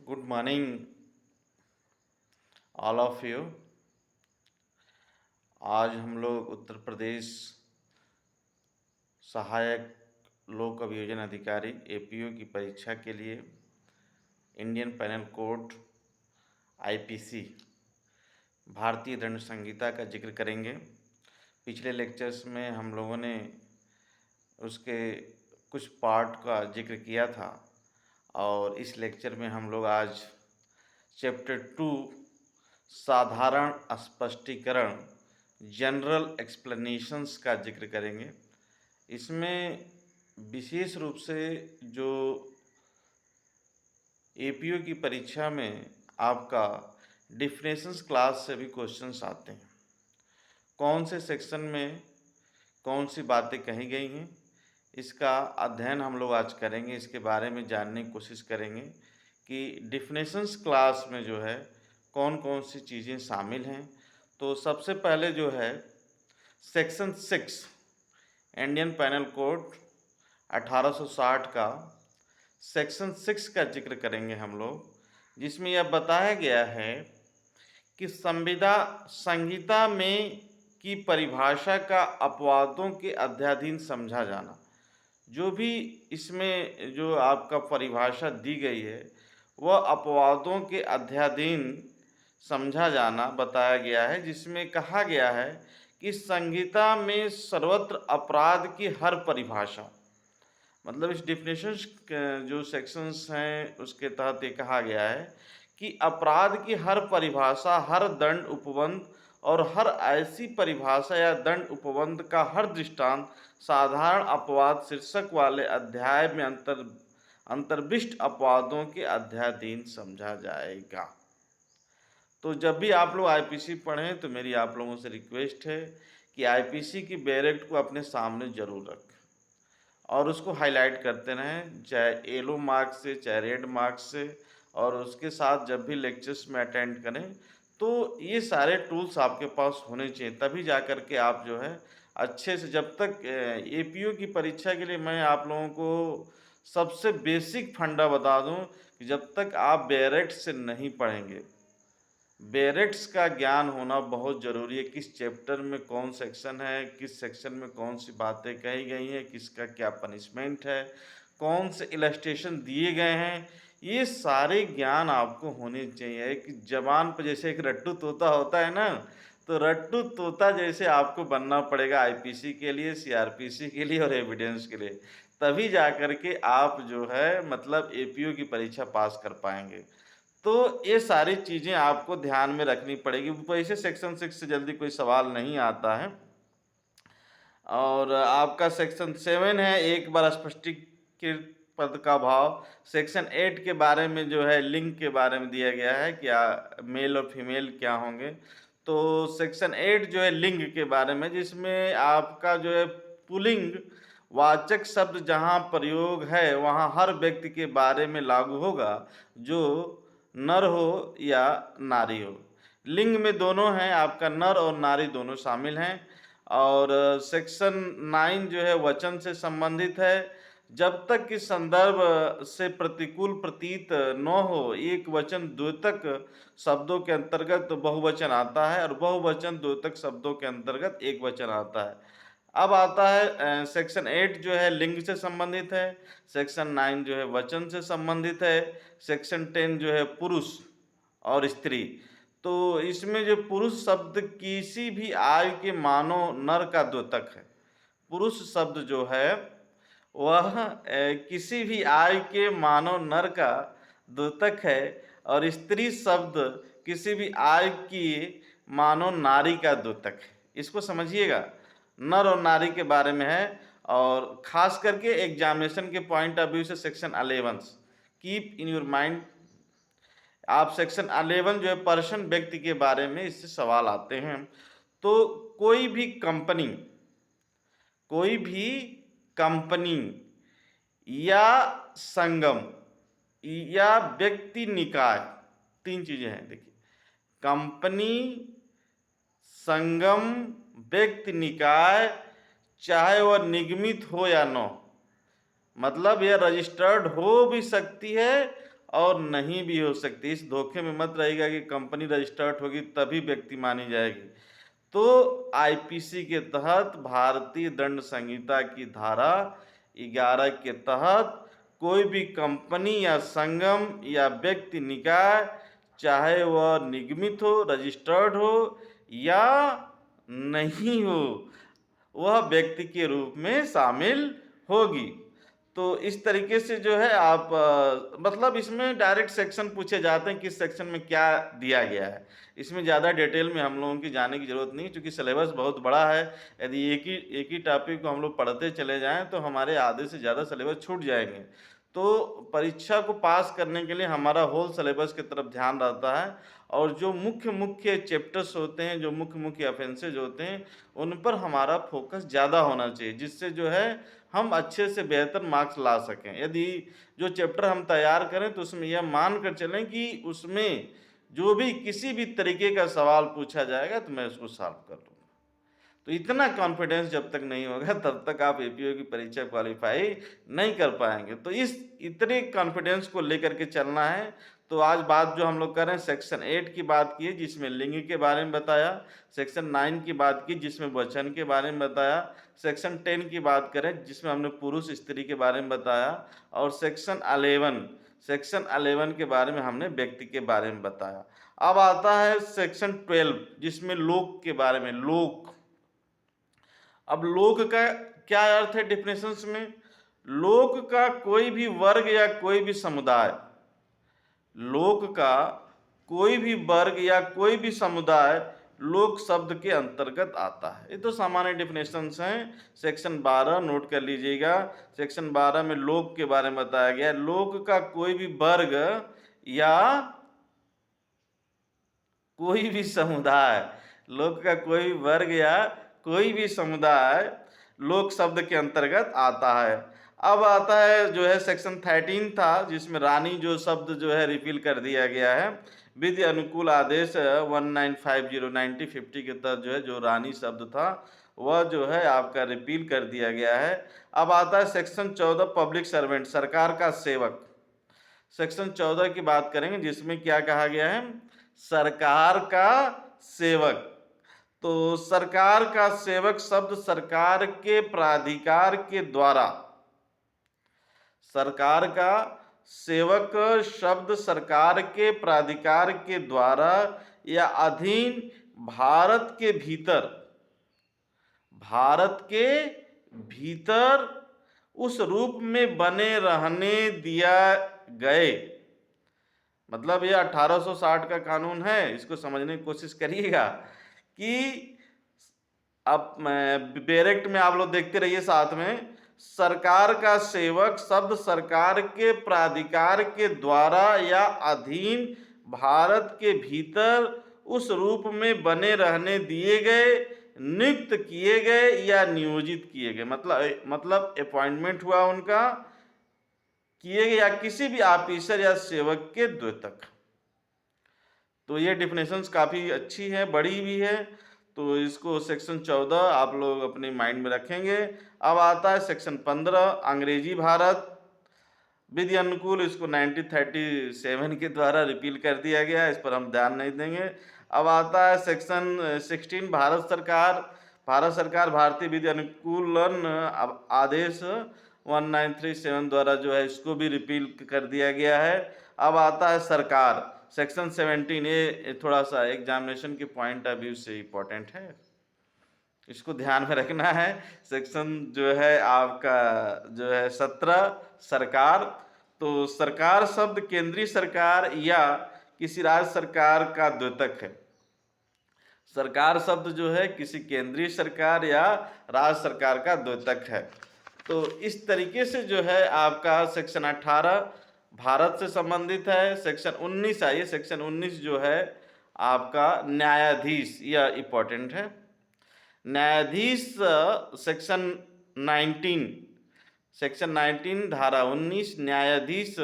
Good morning all of you. आज हम लोग उत्तर प्रदेश सहायक लोक अभियोजन अधिकारी एपीओ की परीक्षा के लिए इंडियन पैनल कोड आईपीसी भारतीय दंड संहिता का जिक्र करेंगे। पिछले लेक्चर्स में हम लोगों ने उसके कुछ पार्ट का जिक्र किया था और इस लेक्चर में हम लोग आज चैप्टर 2 साधारण स्पष्टीकरण जनरल एक्सप्लेनेशंस का जिक्र करेंगे। इसमें विशेष रूप से जो एपीओ की परीक्षा में आपका डिफिनेशंस क्लास से भी क्वेश्चंस आते हैं। कौन से सेक्शन में कौन सी बातें कही गई हैं, इसका अध्ययन हम लोग आज करेंगे। इसके बारे में जानने की कोशिश करेंगे कि डिफिनेशंस क्लास में जो है कौन कौन सी चीज़ें शामिल हैं। तो सबसे पहले जो है सेक्शन 6 इंडियन पैनल कोड 1860 का सेक्शन 6 का जिक्र करेंगे हम लोग, जिसमें यह बताया गया है कि संहिता में की परिभाषा का अपवादों के अध्याधीन समझा जाना। जो भी इसमें जो आपका परिभाषा दी गई है वह अपवादों के अध्याधीन समझा जाना बताया गया है, जिसमें कहा गया है कि संहिता में सर्वत्र अपराध की हर परिभाषा, मतलब इस डिफिनेशंस जो सेक्शंस हैं उसके तहत ये कहा गया है कि अपराध की हर परिभाषा, हर दंड उपबंध और हर ऐसी परिभाषा या दंड उपबंध का हर दृष्टांत साधारण अपवाद शीर्षक वाले अध्याय में अंतर्विष्ट अपवादों के अध्याधीन समझा जाएगा। तो जब भी आप लोग आईपीसी पढ़ें तो मेरी आप लोगों से रिक्वेस्ट है कि आईपीसी की बैरेक्ट को अपने सामने जरूर रखें और उसको हाईलाइट करते रहें, चाहे येलो मार्क से चाहे रेड मार्क से। और उसके साथ जब भी लेक्चर्स में अटेंड करें तो ये सारे टूल्स आपके पास होने चाहिए, तभी जा कर के आप जो है अच्छे से, जब तक एपीओ की परीक्षा के लिए मैं आप लोगों को सबसे बेसिक फंडा बता दूं कि जब तक आप बैरेक्ट से नहीं पढ़ेंगे, बैरेक्ट्स का ज्ञान होना बहुत ज़रूरी है। किस चैप्टर में कौन सेक्शन है, किस सेक्शन में कौन सी बातें कही गई हैं, किसका क्या पनिशमेंट है, कौन से इलस्ट्रेशन दिए गए हैं, ये सारे ज्ञान आपको होने चाहिए। कि जबान पर जैसे एक रट्टू तोता होता है ना, तो रट्टू तोता जैसे आपको बनना पड़ेगा आईपीसी के लिए, सीआरपीसी के लिए और एविडेंस के लिए, तभी जा कर के आप जो है मतलब एपीओ की परीक्षा पास कर पाएंगे। तो ये सारी चीज़ें आपको ध्यान में रखनी पड़ेगी। वैसे सेक्शन 6 से जल्दी कोई सवाल नहीं आता है। और आपका सेक्शन 7 है एक बार स्पष्टीकृत पद का भाव। सेक्शन 8 के बारे में जो है लिंग के बारे में दिया गया है, क्या मेल और फीमेल क्या होंगे। तो सेक्शन 8 जो है लिंग के बारे में, जिसमें आपका जो है पुल्लिंग वाचक शब्द जहाँ प्रयोग है वहाँ हर व्यक्ति के बारे में लागू होगा, जो नर हो या नारी हो। लिंग में दोनों हैं, आपका नर और नारी दोनों शामिल हैं। और सेक्शन 9 जो है वचन से संबंधित है। जब तक कि संदर्भ से प्रतिकूल प्रतीत न हो, एक वचन द्योतक शब्दों के अंतर्गत बहुवचन आता है और बहुवचन द्योतक शब्दों के अंतर्गत एक वचन आता है। अब आता है सेक्शन 8 जो है लिंग से संबंधित है, सेक्शन 9 जो है वचन से संबंधित है, सेक्शन 10 जो है पुरुष और स्त्री। तो इसमें जो पुरुष शब्द किसी भी आयु के मानव नर का द्योतक है। पुरुष शब्द जो है वह किसी भी आयु के मानव नर का द्योतक है और स्त्री शब्द किसी भी आयु की मानव नारी का द्योतक है। इसको समझिएगा, नर और नारी के बारे में है। और खास करके एग्जामिनेशन के पॉइंट ऑफ व्यू से section 11 keep in your mind. आप सेक्शन 11 जो है पर्सन व्यक्ति के बारे में इससे सवाल आते हैं। तो कोई भी कंपनी या संगम या व्यक्ति निकाय, 3 चीजें हैं देखिए, कंपनी, संगम, व्यक्ति निकाय, चाहे वह निगमित हो या न हो, मतलब यह रजिस्टर्ड हो भी सकती है और नहीं भी हो सकती। इस धोखे में मत रहिएगा कि कंपनी रजिस्टर्ड होगी तभी व्यक्ति मानी जाएगी। तो आईपीसी के तहत, भारतीय दंड संहिता की धारा 11 के तहत कोई भी कंपनी या संगम या व्यक्ति निकाय, चाहे वह निगमित हो, रजिस्टर्ड हो या नहीं हो, वह व्यक्ति के रूप में शामिल होगी। तो इस तरीके से जो है आप मतलब इसमें डायरेक्ट सेक्शन पूछे जाते हैं, किस सेक्शन में क्या दिया गया है। इसमें ज़्यादा डिटेल में हम लोगों की जाने की ज़रूरत नहीं, क्योंकि सिलेबस बहुत बड़ा है। यदि एक ही टॉपिक को हम लोग पढ़ते चले जाएं तो हमारे आधे से ज़्यादा सिलेबस छूट जाएंगे। तो परीक्षा को पास करने के लिए हमारा होल सिलेबस की तरफ ध्यान रहता है, और जो मुख्य मुख्य चैप्टर्स होते हैं, जो मुख्य मुख्य ऑफेंसेज होते हैं, उन पर हमारा फोकस ज़्यादा होना चाहिए, जिससे जो है हम अच्छे से बेहतर मार्क्स ला सकें। यदि जो चैप्टर हम तैयार करें तो उसमें यह मान कर चलें कि उसमें जो भी किसी भी तरीके का सवाल पूछा जाएगा तो मैं उसको सॉल्व कर लूँगा। तो इतना कॉन्फिडेंस जब तक नहीं होगा तब तक आप एपीओ की परीक्षा क्वालिफाई नहीं कर पाएंगे। तो इस इतने कॉन्फिडेंस को लेकर के चलना है। तो आज बात जो हम लोग कर रहे हैं सेक्शन 8 की बात की है, जिसमें लिंग के बारे में बताया। सेक्शन 9 की बात की जिसमें वचन के बारे में बताया। सेक्शन 10 की बात करें जिसमें हमने पुरुष स्त्री के बारे में बताया। और सेक्शन 11 के बारे में हमने व्यक्ति के बारे में बताया। अब आता है सेक्शन 12 जिसमें लोक के बारे में। लोक, अब लोक का क्या अर्थ है डिफिनेशंस में? लोक का कोई भी वर्ग या कोई भी समुदाय, लोक का कोई भी वर्ग या कोई भी समुदाय लोक शब्द के अंतर्गत आता है। ये तो सामान्य डिफिनेशंस हैं। सेक्शन 12 नोट कर लीजिएगा। सेक्शन 12 में लोक के बारे में बताया गया है। लोक का कोई भी वर्ग या कोई भी समुदाय, लोक का कोई भी वर्ग या कोई भी समुदाय लोक शब्द के अंतर्गत आता है। अब आता है जो है सेक्शन 13 था, जिसमें रानी जो शब्द जो है रिपील कर दिया गया है। विधि अनुकूल आदेश 1950 के तहत जो है जो रानी शब्द था वह जो है आपका रिपील कर दिया गया है। अब आता है सेक्शन 14 पब्लिक सर्वेंट, सरकार का सेवक। सेक्शन 14 की बात करेंगे जिसमें क्या कहा गया है? सरकार का सेवक। तो सरकार का सेवक शब्द सरकार के प्राधिकार के द्वारा, सरकार का सेवक शब्द सरकार के प्राधिकार के द्वारा या अधीन भारत के भीतर, भारत के भीतर उस रूप में बने रहने दिया गए। मतलब ये 1860 का कानून है, इसको समझने की कोशिश करिएगा कि अब डायरेक्ट में आप लोग देखते रहिए साथ में। सरकार का सेवक शब्द सरकार के प्राधिकार के द्वारा या अधीन भारत के भीतर उस रूप में बने रहने दिए गए, नियुक्त किए गए या नियोजित किए गए, मतलब अपॉइंटमेंट हुआ उनका, किए गए या किसी भी ऑफिसर या सेवक के द्योतक। तो ये डिफिनेशंस काफ़ी अच्छी है, बड़ी भी है। तो इसको सेक्शन 14 आप लोग अपने माइंड में रखेंगे। अब आता है सेक्शन 15 अंग्रेजी भारत। विधि अनुकूल इसको 1937 के द्वारा रिपील कर दिया गया, इस पर हम ध्यान नहीं देंगे। अब आता है सेक्शन 16 भारत सरकार। भारत सरकार भारतीय विधि अनुकूलन आदेश 1937 द्वारा जो है इसको भी रिपील कर दिया गया है। अब आता है सरकार, सेक्शन 17। ये थोड़ा सा एग्जामिनेशन के पॉइंट ऑफ व्यू से इम्पोर्टेंट है, इसको ध्यान में रखना है। सेक्शन जो है आपका जो है 17 सरकार। तो सरकार शब्द केंद्रीय सरकार या किसी राज्य सरकार का द्योतक है। सरकार शब्द जो है किसी केंद्रीय सरकार या राज्य सरकार का द्योतक है। तो इस तरीके से जो है आपका सेक्शन 18 भारत से संबंधित है। सेक्शन 19 आइए, सेक्शन 19 जो है आपका न्यायाधीश, यह इम्पोर्टेंट है। न्यायाधीश सेक्शन 19 धारा 19 न्यायाधीश।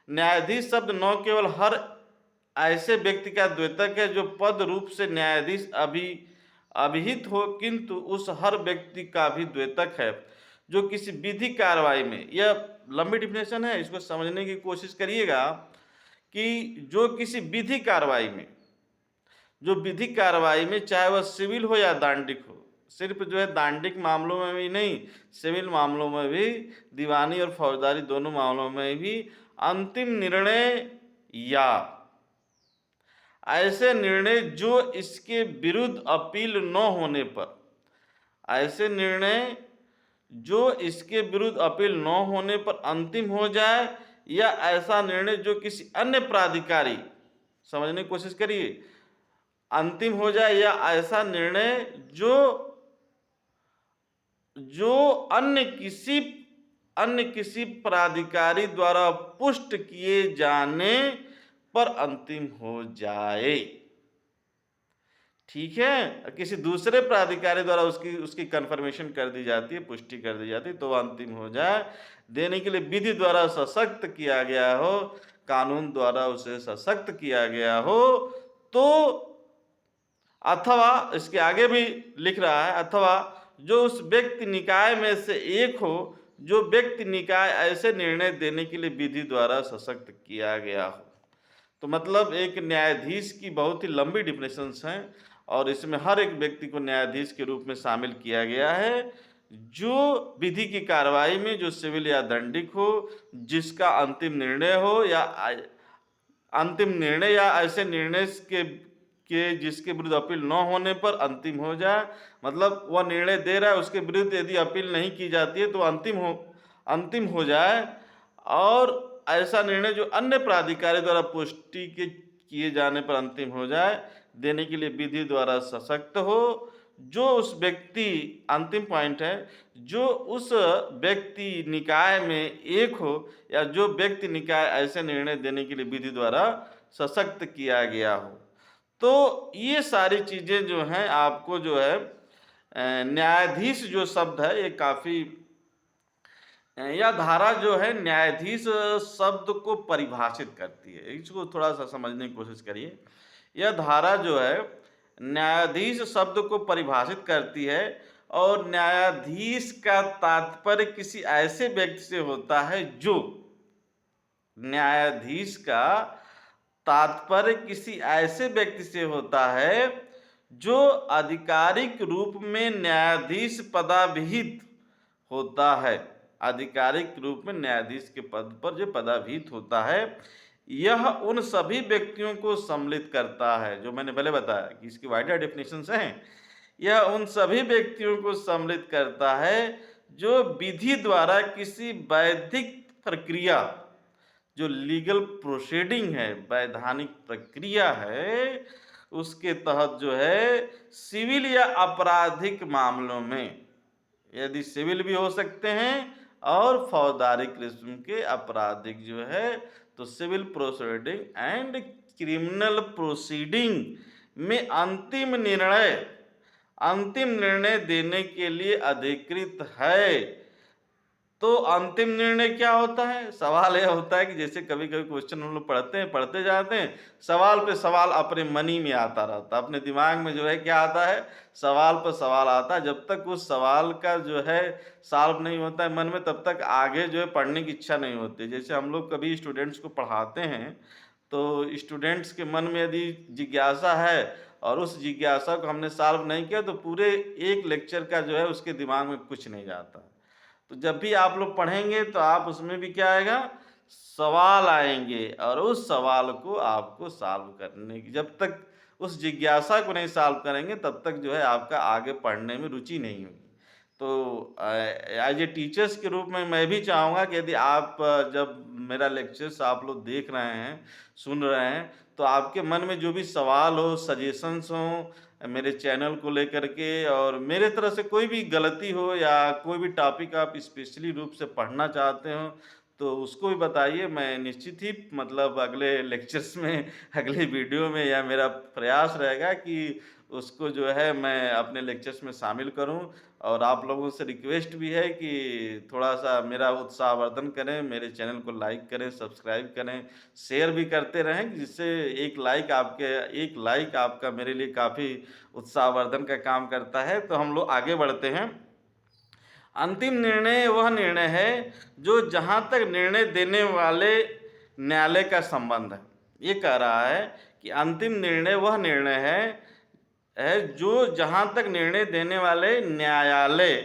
न्यायाधीश शब्द न केवल हर ऐसे व्यक्ति का द्योतक है जो पद रूप से न्यायाधीश अभिहित हो, किंतु उस हर व्यक्ति का भी द्योतक है जो किसी विधि कार्रवाई में, यह लंबी डिफिनेशन है, इसको समझने की कोशिश करिएगा कि जो किसी विधि कार्रवाई में, जो विधि कार्रवाई में चाहे वह सिविल हो या दांडिक हो, सिर्फ जो है दांडिक मामलों में भी नहीं, सिविल मामलों में भी, दीवानी और फौजदारी दोनों मामलों में भी अंतिम निर्णय या ऐसे निर्णय जो इसके विरुद्ध अपील न होने पर, ऐसे निर्णय जो इसके विरुद्ध अपील न होने पर अंतिम हो जाए, या ऐसा निर्णय जो किसी अन्य प्राधिकारी, समझने की कोशिश करिए, अंतिम हो जाए, या ऐसा निर्णय जो अन्य किसी प्राधिकारी द्वारा पुष्ट किए जाने पर अंतिम हो जाए। ठीक है, किसी दूसरे प्राधिकारी द्वारा उसकी कंफर्मेशन कर दी जाती है, पुष्टि कर दी जाती है, तो अंतिम हो जाए, देने के लिए विधि द्वारा सशक्त किया गया हो, कानून द्वारा उसे सशक्त किया गया हो, तो अथवा इसके आगे भी लिख रहा है, अथवा जो उस व्यक्ति निकाय में से एक हो, जो व्यक्ति निकाय ऐसे निर्णय देने के लिए विधि द्वारा सशक्त किया गया हो। तो मतलब एक न्यायाधीश की बहुत ही लंबी डिफिनेशंस हैं, और इसमें हर एक व्यक्ति को न्यायाधीश के रूप में शामिल किया गया है, जो विधि की कार्रवाई में, जो सिविल या दंडिक हो, जिसका अंतिम निर्णय हो, या अंतिम निर्णय या ऐसे निर्णय के जिसके विरुद्ध अपील न होने पर अंतिम हो जाए। मतलब वह निर्णय दे रहा है, उसके विरुद्ध यदि अपील नहीं की जाती है तो अंतिम हो जाए, और ऐसा निर्णय जो अन्य प्राधिकारी द्वारा पुष्टि के किए जाने पर अंतिम हो जाए, देने के लिए विधि द्वारा सशक्त हो, जो उस व्यक्ति, अंतिम पॉइंट है, जो उस व्यक्ति निकाय में एक हो, या जो व्यक्ति निकाय ऐसे निर्णय देने के लिए विधि द्वारा सशक्त किया गया हो। तो ये सारी चीज़ें जो हैं आपको जो है न्यायाधीश जो शब्द है ये काफ़ी, यह धारा जो है न्यायाधीश शब्द को परिभाषित करती है, इसको थोड़ा सा समझने की कोशिश करिए। यह धारा जो है न्यायाधीश शब्द को परिभाषित करती है, और न्यायाधीश का तात्पर्य किसी ऐसे व्यक्ति से होता है जो, न्यायाधीश का तात्पर्य किसी ऐसे व्यक्ति से होता है जो आधिकारिक रूप में न्यायाधीश पदाभिहित होता है, आधिकारिक रूप में न्यायाधीश के पद पर जो पदाभिहित होता है। यह उन सभी व्यक्तियों को सम्मिलित करता है, जो मैंने पहले बताया कि इसकी वाइडर डेफिनेशंस हैं। यह उन सभी व्यक्तियों को सम्मिलित करता है जो विधि द्वारा किसी वैधिक प्रक्रिया, जो लीगल प्रोसीडिंग है, वैधानिक प्रक्रिया है, उसके तहत जो है सिविल या आपराधिक मामलों में, यदि सिविल भी हो सकते हैं और फौजदारी किस्म के आपराधिक जो है, तो civil proceeding and criminal proceeding में अंतिम निर्णय देने के लिए अधिकृत है। तो अंतिम निर्णय क्या होता है? सवाल यह होता है कि जैसे कभी कभी क्वेश्चन हम लोग पढ़ते जाते हैं, सवाल पे सवाल अपने मनी में आता रहता है, अपने दिमाग में जो है क्या आता है, सवाल पर सवाल आता है। जब तक उस सवाल का जो है सॉल्व नहीं होता है मन में, तब तक आगे जो है पढ़ने की इच्छा नहीं होती। जैसे हम लोग कभी स्टूडेंट्स को पढ़ाते हैं, तो स्टूडेंट्स के मन में यदि जिज्ञासा है और उस जिज्ञासा को हमने सॉल्व नहीं किया, तो पूरे एक लेक्चर का जो है उसके दिमाग में कुछ नहीं जाता। तो जब भी आप लोग पढ़ेंगे तो आप उसमें भी क्या आएगा, सवाल आएंगे, और उस सवाल को आपको सॉल्व करने की, जब तक उस जिज्ञासा को नहीं सॉल्व करेंगे तब तक जो है आपका आगे पढ़ने में रुचि नहीं होगी। तो एज ए टीचर्स के रूप में मैं भी चाहूँगा कि यदि आप जब मेरा लेक्चर्स आप लोग देख रहे हैं, सुन रहे हैं, तो आपके मन में जो भी सवाल हो, सजेशंस हो मेरे चैनल को लेकर के, और मेरे तरफ से कोई भी गलती हो या कोई भी टॉपिक आप स्पेशली रूप से पढ़ना चाहते हो, तो उसको भी बताइए। मैं निश्चित ही मतलब अगले लेक्चर्स में, अगले वीडियो में, या मेरा प्रयास रहेगा कि उसको जो है मैं अपने लेक्चर्स में शामिल करूं। और आप लोगों से रिक्वेस्ट भी है कि थोड़ा-सा मेरा उत्साहवर्धन करें, मेरे चैनल को लाइक करें, सब्सक्राइब करें, शेयर भी करते रहें, जिससे एक लाइक आपका मेरे लिए काफ़ी उत्साहवर्धन का काम करता है। तो हम लोग आगे बढ़ते हैं। अंतिम निर्णय वह निर्णय है जो जहाँ तक निर्णय देने वाले न्यायालय का संबंध है। ये कह रहा है कि अंतिम निर्णय वह निर्णय है जो जहाँ तक निर्णय देने वाले न्यायालय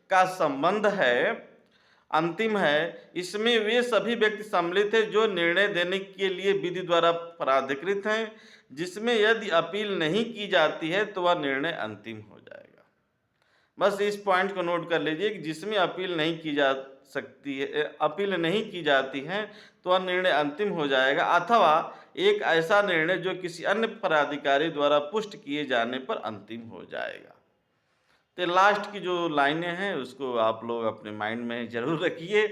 का संबंध है, अंतिम है। इसमें वे सभी व्यक्ति सम्मिलित हैं जो निर्णय देने के लिए विधि द्वारा प्राधिकृत हैं, जिसमें यदि अपील नहीं की जाती है तो वह निर्णय अंतिम हो जाएगा। बस इस पॉइंट को नोट कर लीजिए कि जिसमें अपील नहीं की जा सकती है, अपील नहीं की जाती है तो वह निर्णय अंतिम हो जाएगा, अथवा एक ऐसा निर्णय जो किसी अन्य प्राधिकारी द्वारा पुष्ट किए जाने पर अंतिम हो जाएगा। तो लास्ट की जो लाइनें हैं उसको आप लोग अपने माइंड में जरूर रखिए।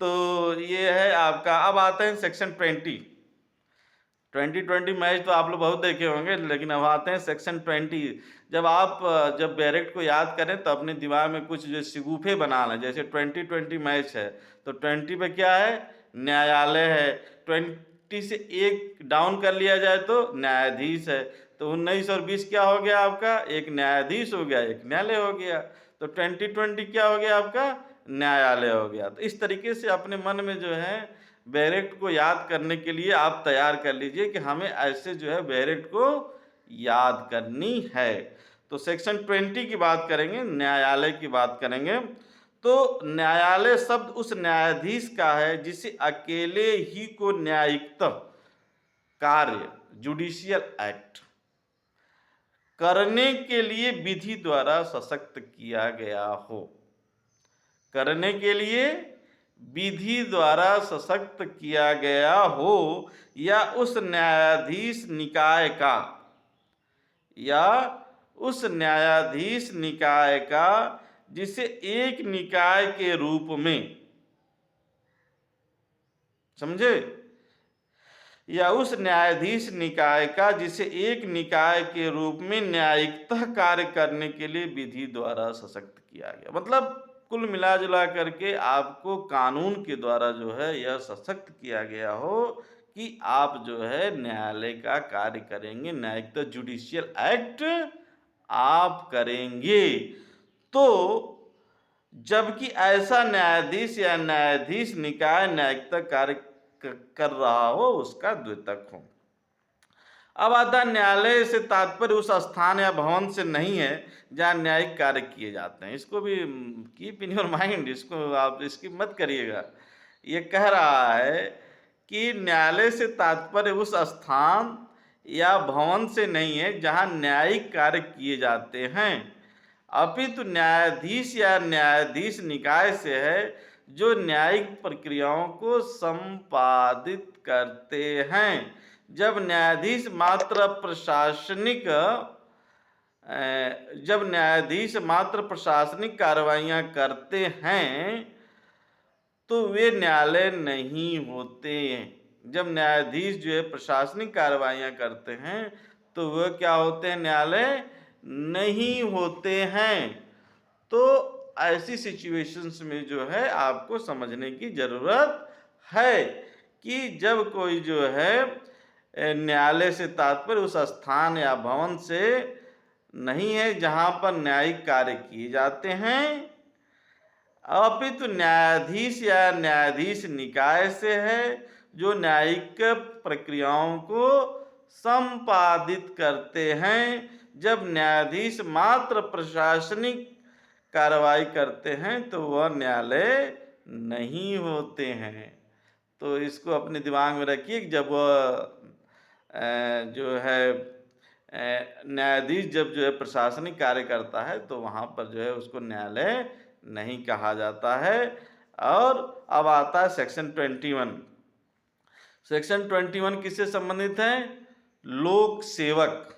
तो ये है आपका। अब आते हैं सेक्शन 20 मैच तो आप लोग बहुत देखे होंगे, लेकिन अब आते हैं सेक्शन 20। जब बैरेक्ट को याद करें तो अपने दिमाग में कुछ जो सिगूफे बना लें। जैसे 20 मैच है तो 20 पे क्या है, न्यायालय है। 20 से एक डाउन कर लिया जाए तो न्यायाधीश है। तो 19 और 20 क्या हो गया आपका, एक न्यायाधीश हो गया, एक न्यायालय हो गया। तो 20 क्या हो गया आपका, न्यायालय हो गया। तो इस तरीके से अपने मन में जो है बैरेक्ट को याद करने के लिए आप तैयार कर लीजिए कि हमें ऐसे जो है बैरेक्ट को याद करनी है। तो सेक्शन 20 की बात करेंगे, न्यायालय की बात करेंगे। तो न्यायालय शब्द उस न्यायाधीश का है जिसे अकेले ही को न्यायिक कार्य, जुडिशियल एक्ट करने के लिए विधि द्वारा सशक्त किया गया हो। करने के लिए विधि द्वारा सशक्त किया गया हो, या उस न्यायाधीश निकाय का, या उस न्यायाधीश निकाय का जिसे एक निकाय के रूप में, समझे, या उस न्यायाधीश निकाय का जिसे एक निकाय के रूप में न्यायिकतः कार्य करने के लिए विधि द्वारा सशक्त किया गया। मतलब कुल मिला जुला करके आपको कानून के द्वारा जो है यह सशक्त किया गया हो कि आप जो है न्यायालय का कार्य करेंगे, न्यायिकतः जुडिशियल एक्ट आप करेंगे। तो जबकि ऐसा न्यायाधीश या न्यायाधीश निकाय न्यायिकतः कार्य कर रहा हो, उसका द्योतक हो। अब आता न्यायालय से तात्पर्य उस स्थान या भवन से नहीं है जहाँ न्यायिक कार्य किए जाते हैं। इसको भी कीप इन योर माइंड, इसको आप इसकी मत करिएगा। ये कह रहा है कि न्यायालय से तात्पर्य उस स्थान या भवन से नहीं है जहाँ न्यायिक कार्य किए जाते हैं, अपितु न्यायाधीश या न्यायाधीश निकाय से है जो न्यायिक प्रक्रियाओं को संपादित करते हैं। जब न्यायाधीश मात्र प्रशासनिक कार्रवाइयाँ करते हैं तो वे न्यायालय नहीं होते। जब न्यायाधीश जो है प्रशासनिक कार्रवाइयाँ करते हैं तो वह क्या होते हैं, न्यायालय नहीं होते हैं। तो ऐसी सिचुएशंस में जो है आपको समझने की ज़रूरत है कि जब कोई जो है न्यायालय से तात्पर्य उस स्थान या भवन से नहीं है जहाँ पर न्यायिक कार्य किए जाते हैं, अपितु न्यायाधीश या न्यायाधीश निकाय से है जो न्यायिक प्रक्रियाओं को संपादित करते हैं। जब न्यायाधीश मात्र प्रशासनिक कार्रवाई करते हैं तो वह न्यायालय नहीं होते हैं। तो इसको अपने दिमाग में रखिए कि जब जो है न्यायाधीश जब जो है प्रशासनिक कार्य करता है तो वहाँ पर जो है उसको न्यायालय नहीं कहा जाता है। और अब आता है सेक्शन 21। सेक्शन 21 किससे संबंधित है, लोक सेवक।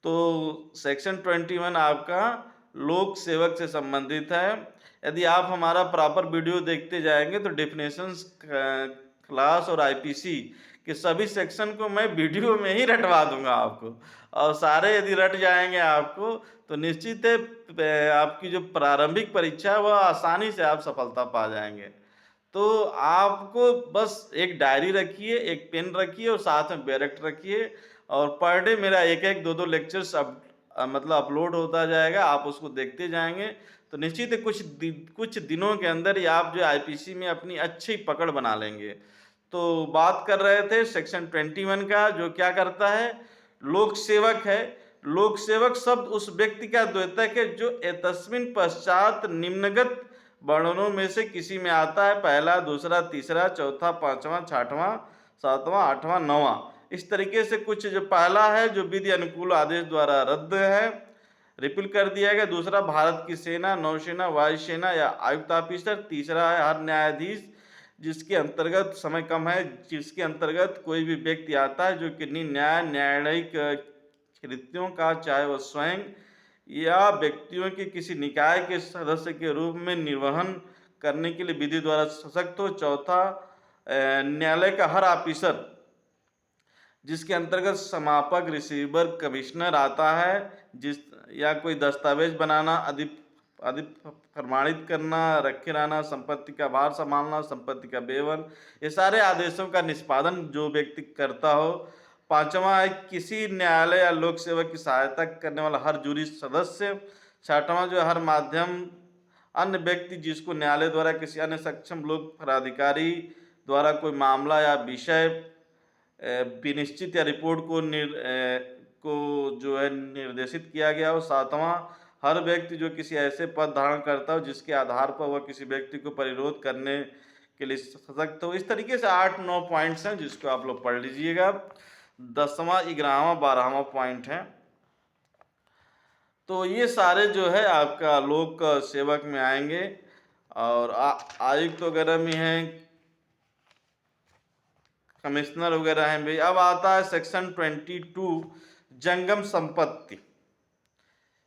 तो सेक्शन 21 आपका लोक सेवक से संबंधित है। यदि आप हमारा प्रॉपर वीडियो देखते जाएंगे तो डेफिनेशंस क्लास और आईपीसी के सभी सेक्शन को मैं वीडियो में ही रटवा दूंगा आपको, और सारे यदि रट जाएंगे आपको तो निश्चित है आपकी जो प्रारंभिक परीक्षा है वह आसानी से आप सफलता पा जाएंगे। तो आपको बस एक डायरी रखिए, एक पेन रखिए और साथ में बैरेक्ट रखिए, और पर डे मेरा एक 2 लेक्चर्स मतलब अपलोड होता जाएगा, आप उसको देखते जाएंगे तो निश्चित है कुछ दिनों के अंदर ही आप जो आईपीसी में अपनी अच्छी पकड़ बना लेंगे। तो बात कर रहे थे सेक्शन 21 का, जो क्या करता है, लोक सेवक है। लोक सेवक शब्द उस व्यक्ति का द्योतक है जो एतस्मिन पश्चात निम्नगत वर्णनों में से किसी में आता है, पहला, दूसरा, तीसरा, चौथा, पांचवा, छठवां, सातवां, आठवां, नौवां। इस तरीके से कुछ जो पहला है जो विधि अनुकूल आदेश द्वारा रद्द है, रिपील कर दिया गया। दूसरा, भारत की सेना, नौसेना, वायुसेना या आयुक्त ऑफिसर। तीसरा है हर न्यायाधीश जिसके अंतर्गत समय कम है, जिसके अंतर्गत कोई भी व्यक्ति आता है जो किन्हीं न्यायिक कृत्यों का, चाहे वह स्वयं या व्यक्तियों के किसी निकाय के सदस्य के रूप में निर्वहन करने के लिए विधि द्वारा सशक्त हो। चौथा, न्यायालय का हर ऑफिसर जिसके अंतर्गत समापक, रिसीवर, कमिश्नर आता है, जिस या कोई दस्तावेज बनाना, अधिक प्रमाणित करना, रखे रहना, संपत्ति का भार संभालना, संपत्ति का बेवन, ये सारे आदेशों का निष्पादन जो व्यक्ति करता हो। पांचवा है किसी न्यायालय या लोक सेवक की सहायता करने वाला हर जूरी सदस्य। छठवां जो हर माध्यम अन्य व्यक्ति जिसको न्यायालय द्वारा किसी अन्य सक्षम लोक प्राधिकारी द्वारा कोई मामला या विषय विनिश्चित या रिपोर्ट को जो है निर्देशित किया गया हो। सातवां, हर व्यक्ति जो किसी ऐसे पद धारण करता हो जिसके आधार पर वह किसी व्यक्ति को परिरोध करने के लिए सशक्त हो। इस तरीके से 8-9 पॉइंट्स हैं जिसको आप लोग पढ़ लीजिएगा। 10वां, 11वां, 12वां पॉइंट है। तो ये सारे जो है आपका लोक सेवक में आएंगे और आयुक्त वगैरह में हैं, कमिश्नर वगैरह हैं भाई। अब आता है सेक्शन 22, जंगम संपत्ति।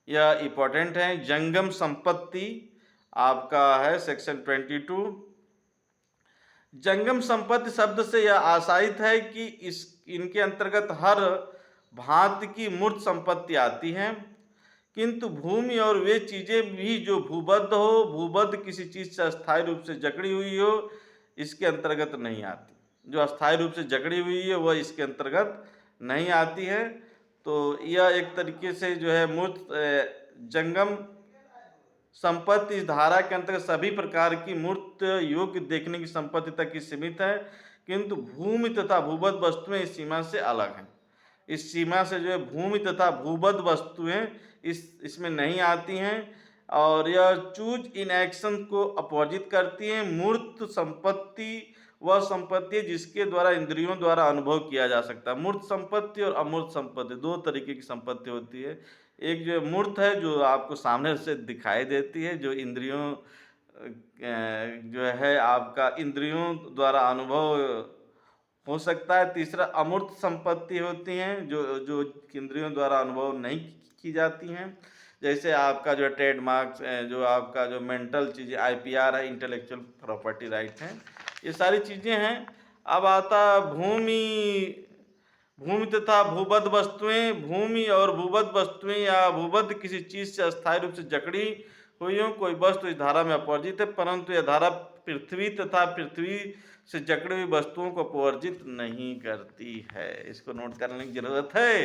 यह इंपॉर्टेंट है। जंगम संपत्ति आपका है सेक्शन 22। जंगम संपत्ति शब्द से यह आशयित है कि इनके अंतर्गत हर भांति की मूर्त संपत्ति आती है, किंतु भूमि और वे चीजें भी जो भूबद्ध हो, भूबद्ध किसी चीज से अस्थायी रूप से जकड़ी हुई हो, इसके अंतर्गत नहीं आती। जो अस्थायी रूप से जकड़ी हुई है वह इसके अंतर्गत नहीं आती है। तो यह एक तरीके से जो है मूर्त जंगम संपत्ति इस धारा के अंतर्गत सभी प्रकार की मूर्त योग्य देखने की संपत्ति तक ही सीमित है, किंतु भूमि तथा भूबद्ध वस्तुएं इस सीमा से अलग हैं। इस सीमा से जो है भूमि तथा भूबद्ध वस्तुएं इसमें नहीं आती हैं और यह चूज इन एक्शन को अपोजिट करती हैं। मूर्त संपत्ति वह संपत्ति है जिसके द्वारा इंद्रियों द्वारा अनुभव किया जा सकता है। मूर्त संपत्ति और अमूर्त संपत्ति दो तरीके की संपत्ति होती है। एक जो मूर्त है जो आपको सामने से दिखाई देती है, जो इंद्रियों जो है आपका इंद्रियों द्वारा अनुभव हो सकता है। तीसरा अमूर्त संपत्ति होती हैं जो इंद्रियों द्वारा अनुभव नहीं की जाती हैं, जैसे आपका जो ट्रेडमार्क्स, जो आपका जो मेंटल चीज़ें, IPR है, इंटेलेक्चुअल प्रॉपर्टी राइट हैं, ये सारी चीज़ें हैं। अब आता भूमि तथा भूबद्ध वस्तुएं। भूमि और भूबद्ध वस्तुएं या भूबद्ध किसी चीज से अस्थायी रूप से जकड़ी हुई हो कोई वस्तु इस धारा में अपवर्जित है, परंतु यह धारा पृथ्वी तथा पृथ्वी से जकड़ी हुई वस्तुओं को अपवर्जित नहीं करती है। इसको नोट करने की जरूरत है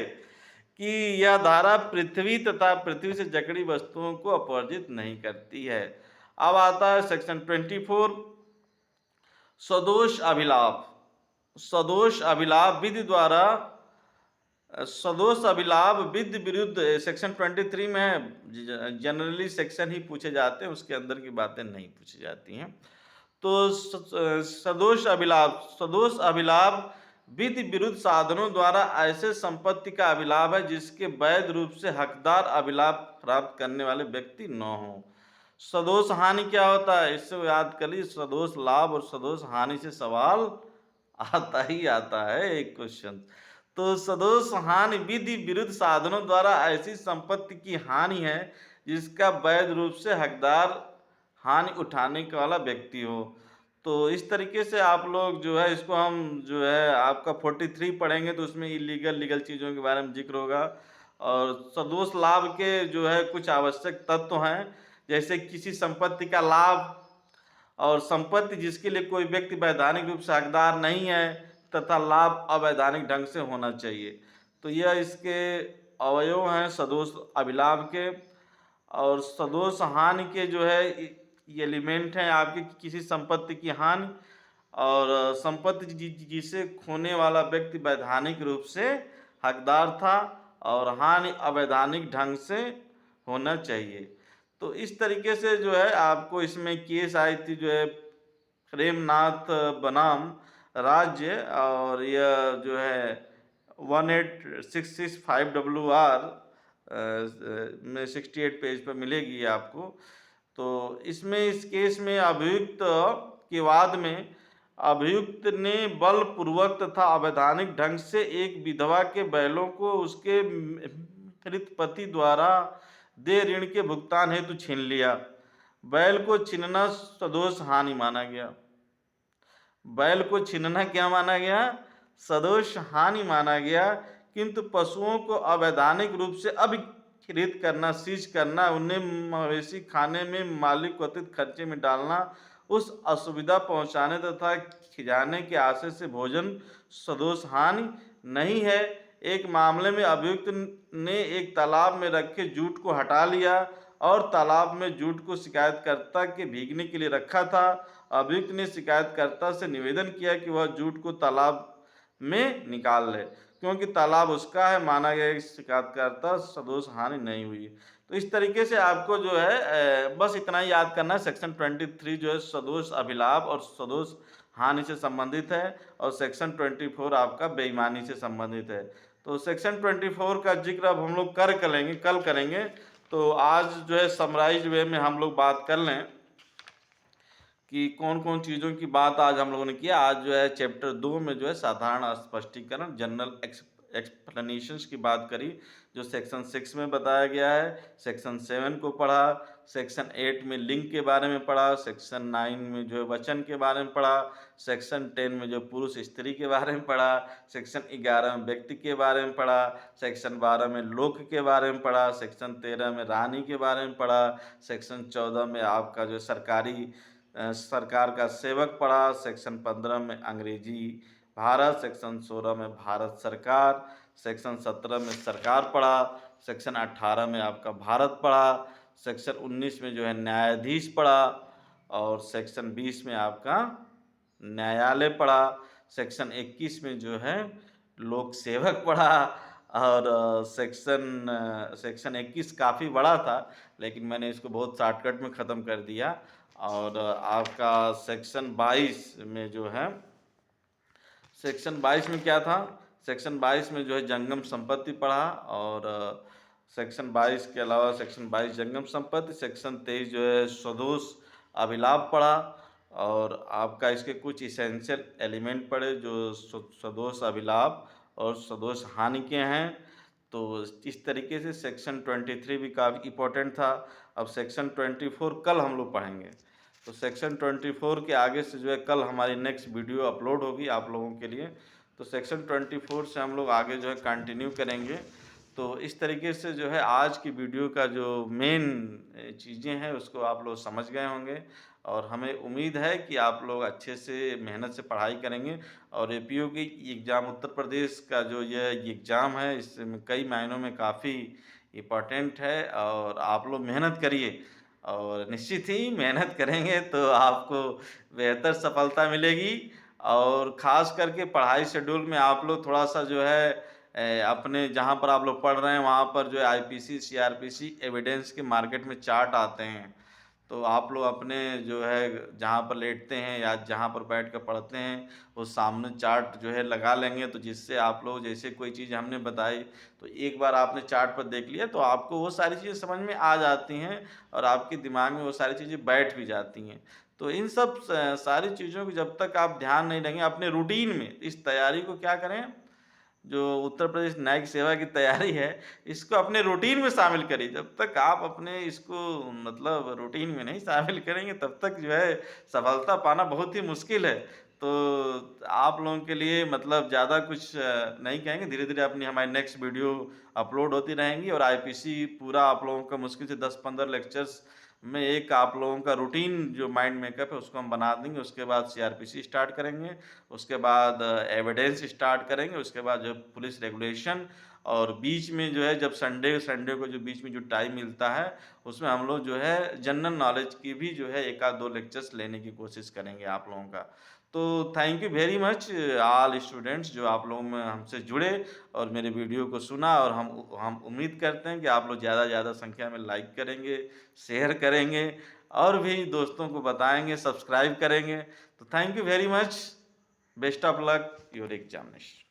कि यह धारा पृथ्वी तथा पृथ्वी से जकड़ी वस्तुओं को अपवर्जित नहीं करती है। अब आता है सेक्शन 24, सदोष अभिलाप। सदोष अभिलाप विधि द्वारा, सदोष अभिलाप विधि विरुद्ध सेक्शन 23 में है। जनरली सेक्शन ही पूछे जाते हैं, उसके अंदर की बातें नहीं पूछी जाती हैं। तो सदोष अभिलाप विधि विरुद्ध साधनों द्वारा ऐसे संपत्ति का अभिलाप है जिसके वैध रूप से हकदार अभिलाप प्राप्त करने वाले व्यक्ति न हो। सदोष हानि क्या होता है, इससे याद करिए। सदोष लाभ और सदोष हानि से सवाल आता ही आता है एक क्वेश्चन। तो सदोष हानि विधि विरुद्ध साधनों द्वारा ऐसी संपत्ति की हानि है जिसका वैध रूप से हकदार हानि उठाने वाला व्यक्ति हो। तो इस तरीके से आप लोग जो है इसको हम जो है आपका 43 पढ़ेंगे तो उसमें लीगल चीज़ों के बारे में जिक्र होगा। और सदोष लाभ के जो है कुछ आवश्यक तत्व हैं, जैसे किसी संपत्ति का लाभ और संपत्ति जिसके लिए कोई व्यक्ति वैधानिक रूप से हकदार नहीं है तथा लाभ अवैधानिक ढंग से होना चाहिए। तो यह इसके अवयव हैं सदोष अभिलाभ के। और सदोष हानि के जो है ये एलिमेंट हैं आपकी किसी संपत्ति की हानि, और संपत्ति जिसे खोने वाला व्यक्ति वैधानिक रूप से हकदार था, और हानि अवैधानिक ढंग से होना चाहिए। तो इस तरीके से जो है आपको इसमें केस आई थी जो है प्रेमनाथ बनाम राज्य, और यह जो है 18665 में 68 पेज पर मिलेगी आपको। तो इसमें इस केस में अभियुक्त के वाद में अभियुक्त ने बलपूर्वक तथा अवैधानिक ढंग से एक विधवा के बैलों को उसके मृत पति द्वारा दे ऋण के भुगतान हेतु छीन लिया। बैल को छीनना सदोष हानि माना गया। बैल को छीनना क्या माना गया? सदोष हानि माना गया। किंतु पशुओं को अवैधानिक रूप से अभिकृत करना, सीज करना, उन्हें मवेशी खाने में मालिक कथित खर्चे में डालना, उस असुविधा पहुंचाने तथा खिजाने के आशय से भोजन सदोष हानि नहीं है। एक मामले में अभियुक्त ने एक तालाब में रखे जूट को हटा लिया और तालाब में जूट को शिकायतकर्ता के भीगने के लिए रखा था। अभियुक्त ने शिकायतकर्ता से निवेदन किया कि वह जूट को तालाब में निकाल ले, क्योंकि तालाब उसका है। माना गया कि शिकायतकर्ता सदोष हानि नहीं हुई। तो इस तरीके से आपको जो है बस इतना ही याद करना है। सेक्शन 23 जो है सदोष अभिलाभ और सदोष हानि से संबंधित है, और सेक्शन 24 आपका बेईमानी से संबंधित है। तो सेक्शन 24 का जिक्र अब हम लोग कल करेंगे। तो आज जो है समराइज वे में हम लोग बात कर लें कि कौन कौन चीज़ों की बात आज हम लोगों ने किया। आज जो है चैप्टर 2 में जो है साधारण स्पष्टीकरण, जनरल एक्सप्लेनेशंस की बात करी, जो सेक्शन 6 में बताया गया है। सेक्शन 7 को पढ़ा, सेक्शन 8 में लिंग के बारे में पढ़ा, सेक्शन 9 में जो है वचन के बारे में पढ़ा, सेक्शन 10 में जो पुरुष स्त्री के बारे में पढ़ा, सेक्शन 11 में व्यक्ति के बारे में पढ़ा, सेक्शन 12 में लोक के बारे में पढ़ा, सेक्शन 13 में रानी के बारे में पढ़ा, सेक्शन 14 में आपका जो सरकार का सेवक पढ़ा, सेक्शन 15 में अंग्रेजी भारत, सेक्शन 16 में भारत सरकार, सेक्शन 17 में सरकार पढ़ा, सेक्शन 18 में आपका भारत पढ़ा, सेक्शन 19 में जो है न्यायाधीश पढ़ा, और सेक्शन 20 में आपका न्यायालय पढ़ा, सेक्शन 21 में जो है लोक सेवक पढ़ा, और सेक्शन 21 काफ़ी बड़ा था, लेकिन मैंने इसको बहुत शॉर्टकट में ख़त्म कर दिया। और आपका सेक्शन 22 में जो है, सेक्शन 22 में क्या था? सेक्शन 22 में जो है जंगम संपत्ति पढ़ा, और सेक्शन 22 के अलावा सेक्शन 22 जंगम संपत्ति, सेक्शन 23 जो है सदोष अभिलाभ पढ़ा, और आपका इसके कुछ इसेंशियल एलिमेंट पढ़े जो सदोष अभिलाभ और सदोष हानि के हैं। तो इस तरीके से सेक्शन 23 भी काफ़ी इम्पोर्टेंट था। अब सेक्शन 24 कल हम लोग पढ़ेंगे। तो सेक्शन 24 के आगे से जो है कल हमारी नेक्स्ट वीडियो अपलोड होगी आप लोगों के लिए। तो सेक्शन 24 से हम लोग आगे जो है कंटिन्यू करेंगे। तो इस तरीके से जो है आज की वीडियो का जो मेन चीज़ें हैं उसको आप लोग समझ गए होंगे, और हमें उम्मीद है कि आप लोग अच्छे से मेहनत से पढ़ाई करेंगे। और एपीओ की एग्ज़ाम, उत्तर प्रदेश का जो ये एग्ज़ाम है, इसमें कई मायनों में काफ़ी इम्पोर्टेंट है, और आप लोग मेहनत करिए, और निश्चित ही मेहनत करेंगे तो आपको बेहतर सफलता मिलेगी। और ख़ास करके पढ़ाई शेड्यूल में आप लोग थोड़ा-सा जो है अपने जहाँ पर आप लोग पढ़ रहे हैं वहाँ पर जो है आईपीसी, सीआरपीसी, एविडेंस के मार्केट में चार्ट आते हैं। तो आप लोग अपने जो है जहाँ पर लेटते हैं या जहाँ पर बैठ कर पढ़ते हैं, वो सामने चार्ट जो है लगा लेंगे, तो जिससे आप लोग जैसे कोई चीज़ हमने बताई तो एक बार आपने चार्ट पर देख लिया तो आपको वो सारी चीज़ें समझ में आ जाती हैं, और आपके दिमाग में वो सारी चीज़ें बैठ भी जाती हैं। तो इन सब सारी चीज़ों को जब तक आप ध्यान नहीं देंगे अपने रूटीन में, इस तैयारी को क्या करें, जो उत्तर प्रदेश न्यायिक सेवा की तैयारी है, इसको अपने रूटीन में शामिल करिए। जब तक आप अपने इसको मतलब रूटीन में नहीं शामिल करेंगे तब तक जो है सफलता पाना बहुत ही मुश्किल है। तो आप लोगों के लिए मतलब ज़्यादा कुछ नहीं कहेंगे, धीरे-धीरे अपनी हमारी नेक्स्ट वीडियो अपलोड होती रहेंगी, और आईपीसी पूरा आप लोगों का मुश्किल से 10-15 लेक्चर्स में एक आप लोगों का रूटीन जो माइंड मेकअप है उसको हम बना देंगे। उसके बाद सीआरपीसी स्टार्ट करेंगे, उसके बाद एविडेंस स्टार्ट करेंगे, उसके बाद जो पुलिस रेगुलेशन और बीच में जो है जब संडे संडे को जो बीच में जो टाइम मिलता है, उसमें हम लोग जो है जनरल नॉलेज की भी जो है 1 आध 2 लेक्चर्स लेने की कोशिश करेंगे आप लोगों का। तो thank you very much all students जो आप लोग में हमसे जुड़े और मेरे वीडियो को सुना, और हम उम्मीद करते हैं कि आप लोग ज़्यादा से ज़्यादा संख्या में लाइक करेंगे, शेयर करेंगे और भी दोस्तों को बताएँगे, सब्सक्राइब करेंगे। तो thank you very much. Best of luck your examination.